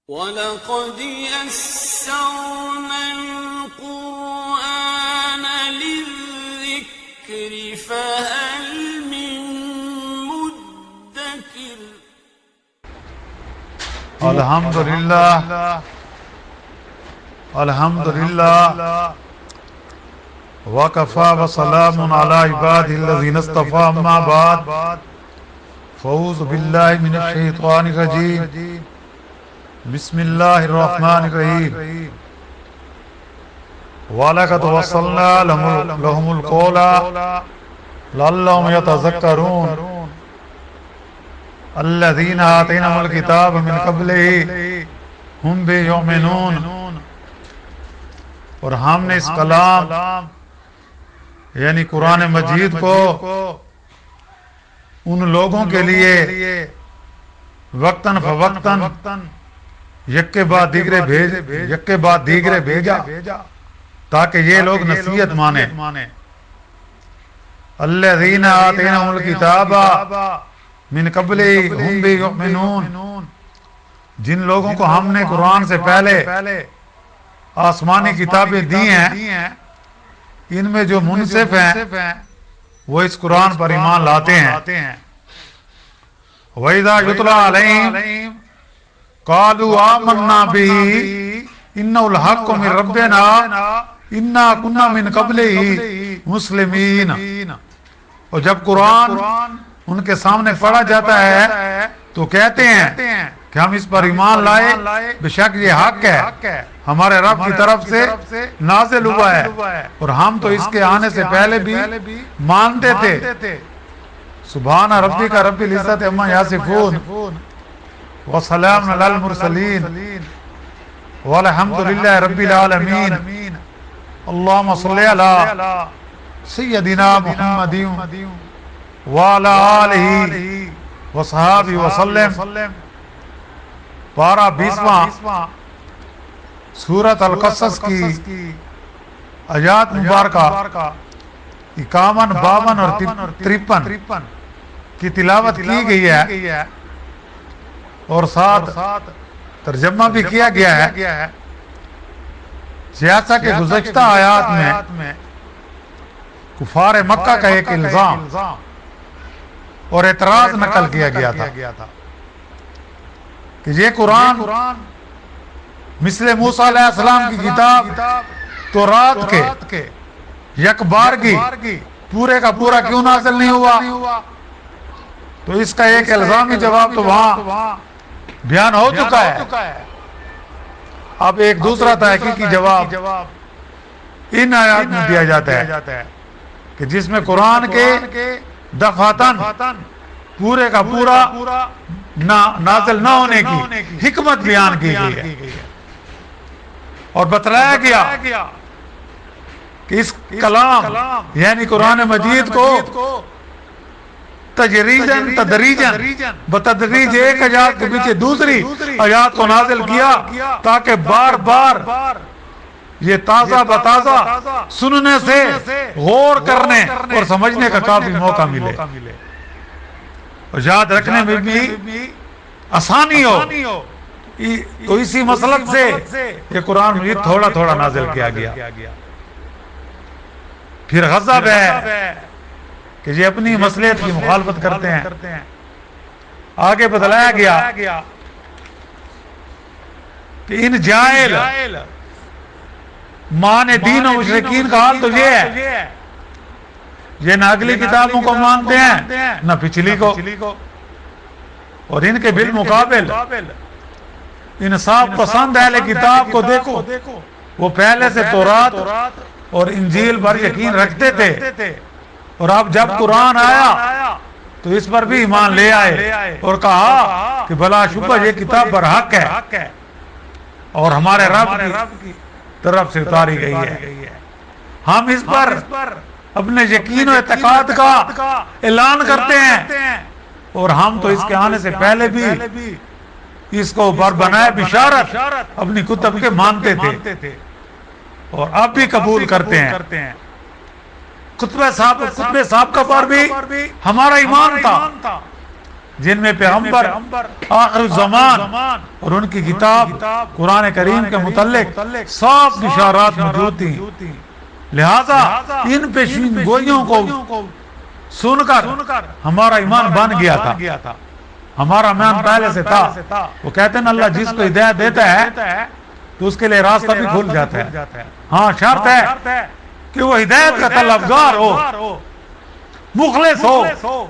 وَلَقَدْ يَسَّرْنَا الْقُرْآنَ لِلذِّكْرِ فَهَلْ مِن مُّدَّكِرٍ الحمدللہ وَكَفَى وَسَلَامٌ عَلَى عِبَادِهِ الَّذِينَ اصْطَفَىٰ أَمَّا بَعْدُ فَأَعُوذُ بِاللَّهِ مِنَ الشَّيْطَانِ الرَّجِيمِ بسم اللہ الرحمن الرحیم وَلَقَدْ وَصَّلْنَا لَهُمُ الْقَوْلَ لَعَلَّهُمْ يَتَذَكَّرُونَ الَّذِينَ آتَيْنَاهُمُ الْكِتَابَ مِنْ قَبْلِهِ هُمْ بِهِ يُؤْمِنُونَ اور ہم نے اس کلام یعنی قرآن مجید کو ان لوگوں کے لیے وقتاً فوقتاً یک کے بعد دیگرے بھیجا تاکہ یہ لوگ نصیحت مانیں الذین آتیناہم الکتاب من قبلہ ہم بہ یؤمنون جن لوگوں کو ہم نے قرآن سے پہلے آسمانی کتابیں دی ہیں ان میں جو منصف ہیں وہ اس قرآن پر ایمان لاتے ہیں وَإِذَا يُتْلَىٰ عَلَيْهِمْ قَالُوا آمَنَّا بِهِ إِنَّهُ الْحَقُّ مِن رَّبِّنَا إِنَّا كُنَّا مِن قَبْلِهِ مُسْلِمِينَ اور جب قرآن ان کے سامنے پڑھا جاتا ہے تو کہتے ہیں کہ ہم اس پر ایمان لائے بے شک یہ حق ہے ہمارے رب کی طرف سے نازل ہوا ہے اور ہم تو اس کے آنے سے پہلے بھی مانتے تھے سبحان ربک رب العزت عما یصفون وسلام علی المرسلین والحمد للہ رب العالمین اللہم صلی علی سیدنا محمد وعلی آلہ وصحابہ وسلم پارہ 20واں سورۃ القصص کی آیات مبارکہ 51 52 اور 53 کی تلاوت کی گئی ہے اور ساتھ ترجمہ بھی کیا گیا ہے جیسا کہ گزشتہ آیات میں کفار مکہ کا ایک الزام اور اعتراض نقل کیا گیا تھا کہ یہ قرآن مثل موسیٰ علیہ السلام کی کتاب تورات کے یک بارگی پورے کا پورا کیوں نازل نہیں ہوا تو اس کا ایک الزامی جواب تو وہاں بیان ہو چکا ہے اب ایک دوسرا تحقیقی جواب ان آیات میں دیا جاتا ہے کہ جس میں قرآن کے دفعتاً پورے کا پورا نازل نہ ہونے کی حکمت بیان کی گئی ہے اور بتلایا گیا کہ اس کلام یعنی قرآن مجید کو تدریجاً بتدریج ایک آیات کے پیچھے دوسری آیات کو نازل کیا تاکہ بار بار یہ تازہ بتازہ سننے سے غور کرنے اور سمجھنے کا کافی موقع ملے اور یاد رکھنے میں بھی آسانی ہو تو اسی مسلک سے یہ قرآن مجید تھوڑا تھوڑا نازل کیا گیا پھر غضب ہے کہ یہ اپنی مصلحت کی مخالفت کرتے ہیں آگے بتلایا گیا کہ ان جاہل مان دین و مشرکین کا حال تو یہ ہے یہ نہ اگلی کتابوں کو مانتے ہیں نہ پچھلی کو اور ان کے بالمقابل انصاف پسند اہل کتاب کو دیکھو وہ پہلے سے تورات اور انجیل پر یقین رکھتے تھے اور اب جب قرآن آیا تو اس پر بھی ایمان لے آئے اور کہا کہ بلا شبہ یہ کتاب پر حق ہے اور ہمارے رب کی طرف سے اتاری گئی ہے ہم اس پر اپنے یقین و اعتقاد کا اعلان کرتے ہیں اور ہم تو اس کے آنے سے پہلے بھی اس کو بر بنائے بشارت اپنی کتب کے مانتے تھے اور اب بھی قبول کرتے ہیں خطبہ صاحب کا پر بھی ہمارا ایمان تھا جن میں پیغمبر آخر الزمان اور ان کی کتاب قرآن کریم کے متعلق صاف بشارات موجود تھیں، لہذا ان پیشین گوئیوں کو سن کر ہمارا ایمان بن گیا تھا، ہمارا ایمان پہلے سے تھا۔ وہ کہتے ہیں اللہ جس کو ہدایت دیتا ہے تو اس کے لیے راستہ بھی کھل جاتا ہے، ہاں شرط ہے کہ وہ ہدایت کا طلبگار ہو، مخلص ہو۔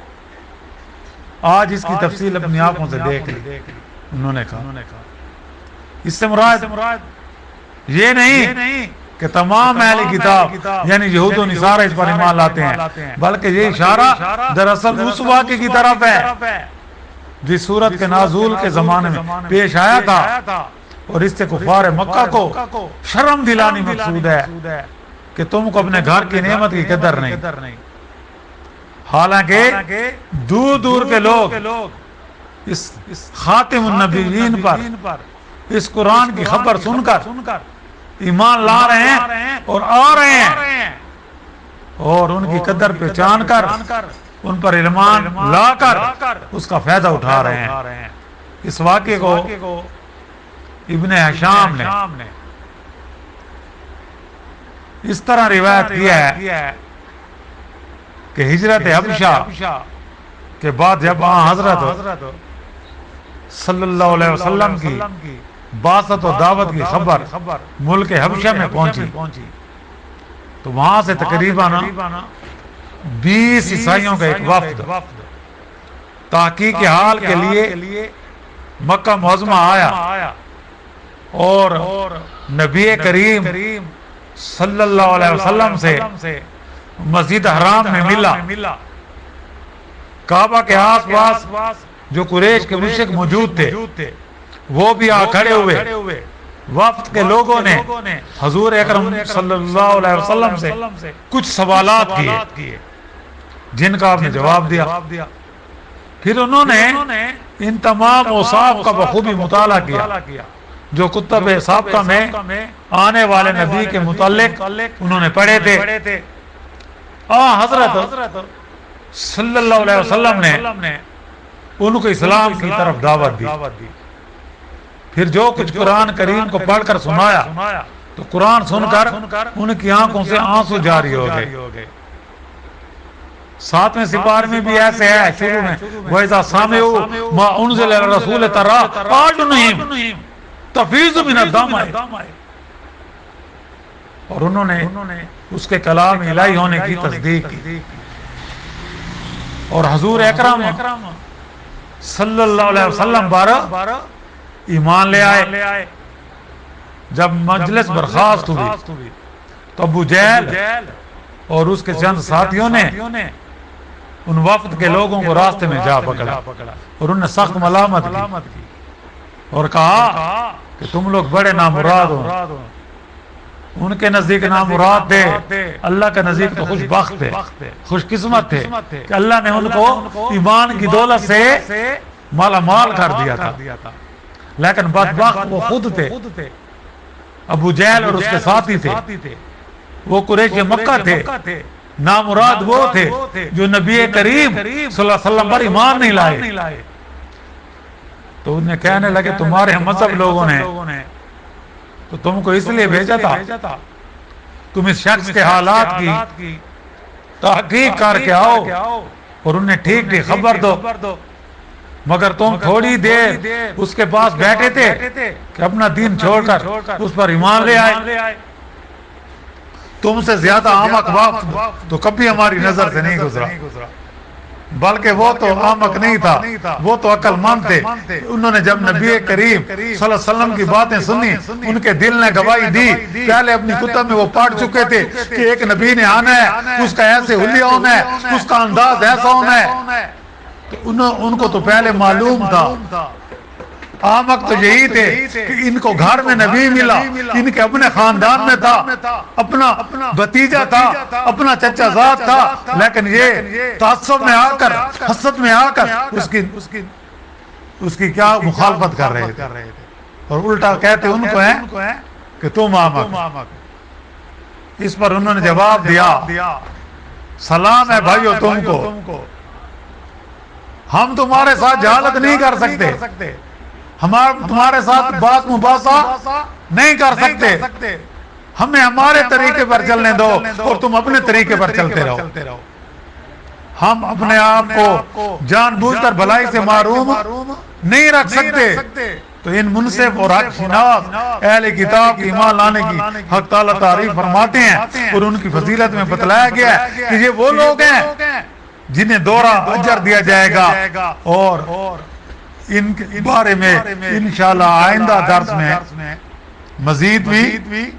آج اس کی تفصیل اپنی آنکھوں سے دیکھ لی انہوں نے کہا۔ اس سے مراد یہ نہیں کہ تمام اہل کتاب یعنی یہود و نصارہ اس پر ایمان لاتے ہیں، بلکہ یہ اشارہ دراصل اس واقعے کی طرف ہے جس صورت کے نازول کے زمانے میں پیش آیا تھا، اور اس سے کفار مکہ کو شرم دلانی مقصود ہے کہ تم کو اپنے گھر کی نعمت کی قدر نہیں، حالانکہ دور دور کے لوگ اس خاتم النبیین پر اس قرآن کی خبر سن کر ایمان لا رہے ہیں اور آ رہے ہیں، اور ان کی قدر پہچان کر ان پر ایمان لا کر اس کا فائدہ اٹھا رہے ہیں۔ اس واقعے کو ابن ہشام نے اس طرح روایت کیا ہے کہ ہجرت حبشہ کے بعد جب حضرت صلی اللہ علیہ وسلم کی بعثت و دعوت کی خبر ملک حبشہ میں پہنچی تو وہاں سے تقریباً 20 عیسائیوں کا ایک وفد تحقیق حال کے لیے مکہ معظمہ آیا اور نبی کریم صلی اللہ علیہ وسلم سے مسجد حرام میں ملا۔ کعبہ کے آس پاس جو قریش کے مشرک موجود تھے وہ بھی آ کھڑے ہوئے۔ وفد کے لوگوں نے حضور اکرم صلی اللہ علیہ وسلم سے کچھ سوالات کیے جن کا آپ نے جواب دیا۔ پھر انہوں نے ان تمام اوصاف کا بخوبی مطالعہ کیا جو کتب سابقہ میں آنے والے نبی کے متعلق انہوں نے پڑھے تھے۔ حضرت صلی اللہ علیہ وسلم نے ان کو اسلام کی طرف دعوت دی۔ پھر جو کچھ قرآن کریم کو پڑھ کر سنایا تو قرآن سن کر ان کی آنکھوں سے آنسو جاری ہو گئے۔ 7ویں سپارے میں بھی ایسے ہے شروع میں وَإِذَا سَمِعُوا مَا أُنزِلَ الرَّسُولِ تَرَىٰ أَعْيُنُهُمْ تَفِيضُ مِنَ الدَّمْعِ، اور انہوں نے اس کے کلام الہی ہونے کی تصدیق کی، اور حضور اکرم صلی اللہ علیہ وسلم پر ایمان لے آئے۔ جب مجلس برخاست ہوئی تو ابو جہل اور اس کے چند ساتھیوں نے ان وفد کے لوگوں کو راستے میں جا پکڑا اور انہیں سخت ملامت کی اور کہا کہ تم لوگ بڑے نامراد ہو۔ ان کے نزدیک نامراد تھے، اللہ کے نزدیک تو خوش بخت تھے، خوش قسمت تھے کہ اللہ نے ان کو ایمان کی دولت سے مالا مال کر دیا تھا، لیکن بدبخت وہ خود تھے۔ ابو جہل اور اس کے ساتھی تھے وہ قریش مکہ تھے، نامراد وہ تھے جو نبی کریم صلی اللہ علیہ وسلم پر ایمان نہیں لائے۔ تو انہیں کہنے لگے تمہارے مذہب لوگوں نے تو تم کو اس لیے بھیجا تھا تم اس شخص کے حالات کی تحقیق کر کے آؤ اور انہیں ٹھیک خبر دو، مگر تم تھوڑی دیر اس کے پاس بیٹھے تھے کہ اپنا دین چھوڑ کر اس پر ایمان لے آئے۔ تم سے زیادہ احمق وفد تو کبھی ہماری نظر سے نہیں گزرا، بلکہ وہ تو احمق نہیں تھا، وہ تو عقل مند تھے۔ انہوں نے جب نبی کریم صلی اللہ علیہ وسلم کی باتیں سنی ان کے دل نے گواہی دی، پہلے اپنی کتب میں وہ پڑھ چکے تھے کہ ایک نبی نے آنا ہے، اس کا ایسے حلیہ ہونا ہے، اس کا انداز ایسا ہونا ہے، تو ان کو تو پہلے معلوم تھا۔ احمق تو یہی تھے کہ ان کو گھر میں نبی ملا، ان کے اپنے خاندان میں تھا، اپنا بھتیجا تھا، اپنا چچا زاد تھا، لیکن یہ تعصب میں آ کر حسد میں آ کر اس کی کیا مخالفت کر رہے تھے، اور الٹا کہتے ان کو ہیں کہ تم احمق۔ اس پر انہوں نے جواب دیا سلام ہے بھائیو تم کو، ہم تمہارے ساتھ جہالت نہیں کر سکتے، ہم تمہارے ساتھ بات مباحثہ نہیں کر سکتے، ہمیں ہمارے طریقے پر چلنے دو اور تم اپنے طریقے پر چلتے رہو۔ ہم اپنے آپ کو جان بوجھ کر بھلائی سے محروم نہیں رکھ سکتے۔ تو ان منصف اور حق شناس اہل کتاب کی ایمان لانے کی حق تعالیٰ تعریف فرماتے ہیں، اور ان کی فضیلت میں بتلایا گیا ہے کہ یہ وہ لوگ ہیں جنہیں دورہ اجر دیا جائے گا، اور ان کے بارے میں انشاءاللہ آئندہ درس میں مزید بھی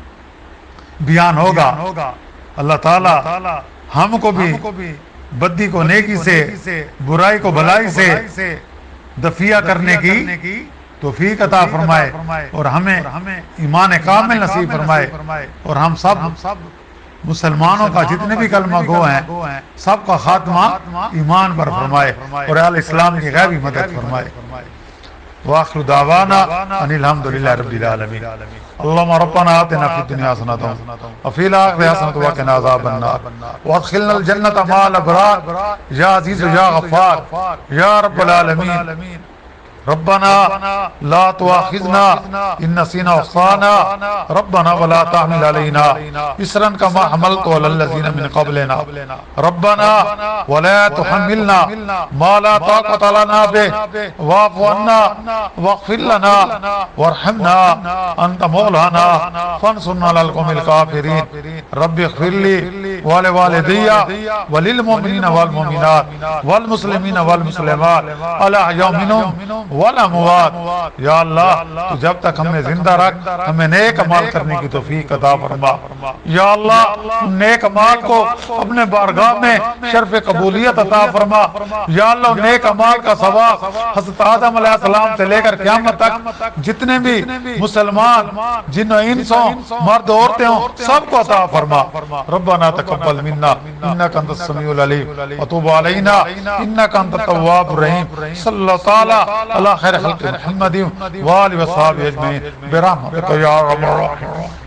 بیان ہوگا۔ اللہ تعالیٰ ہم کو بھی بدی کو نیکی سے، برائی کو بھلائی سے دفیع کرنے کی توفیق عطا فرمائے، اور ہمیں ایمان کامل نصیب فرمائے، اور ہم سب مسلمانوں کا جتنے بھی کلمہ گو ہیں سب کا خاتمہ ایمان پر فرمائے، اور اہل اسلام کی غیبی مدد فرمائے۔ وآخر دعوانا ان الحمدللہ رب العالمین۔ اللہم ربنا آتنا فی الدنیا حسنۃ وفی الآخرۃ حسنۃ وقنا عذاب النار وادخلنا الجنۃ مع الابرار یا عزیز یا غفار یا رب العالمین۔ ربنا لا تؤاخذنا ان نسينا واخطانا ربنا ولا تحمل علينا اصرا كما حملت على الذين من قبلنا ربنا ولا تحملنا ما لا طاقة لنا به واعف عنا واغفر لنا وارحمنا انت مولانا فانصرنا على القوم الكافرين رب اغفر لي ولوالدي وللمؤمنين والمؤمنات والمسلمين والمسلمات الاحياء منهم والاموات۔ یا اللہ تو جب تک ہمیں زندہ رکھ ہمیں نیک عمال کرنے کی توفیق عطا فرما۔ یا اللہ نیک عمال کو اپنے بارگاہ میں شرف قبولیت عطا فرما۔ یا اللہ نیک عمال کا ثواب حضرت آدم علیہ السلام سے لے کر قیامت تک جتنے بھی مسلمان جن و انسوں مرد عورتیں ہوں سب کو عطا فرما۔ ربنا تقبل منا انک انت السمیع العلیم وتب علینا انک انت التواب الرحیم۔ صلی اللہ تعالی خیر خلق محمد وآلہ وصحبہ اجمعین برحمتک یا ارحم الراحمین۔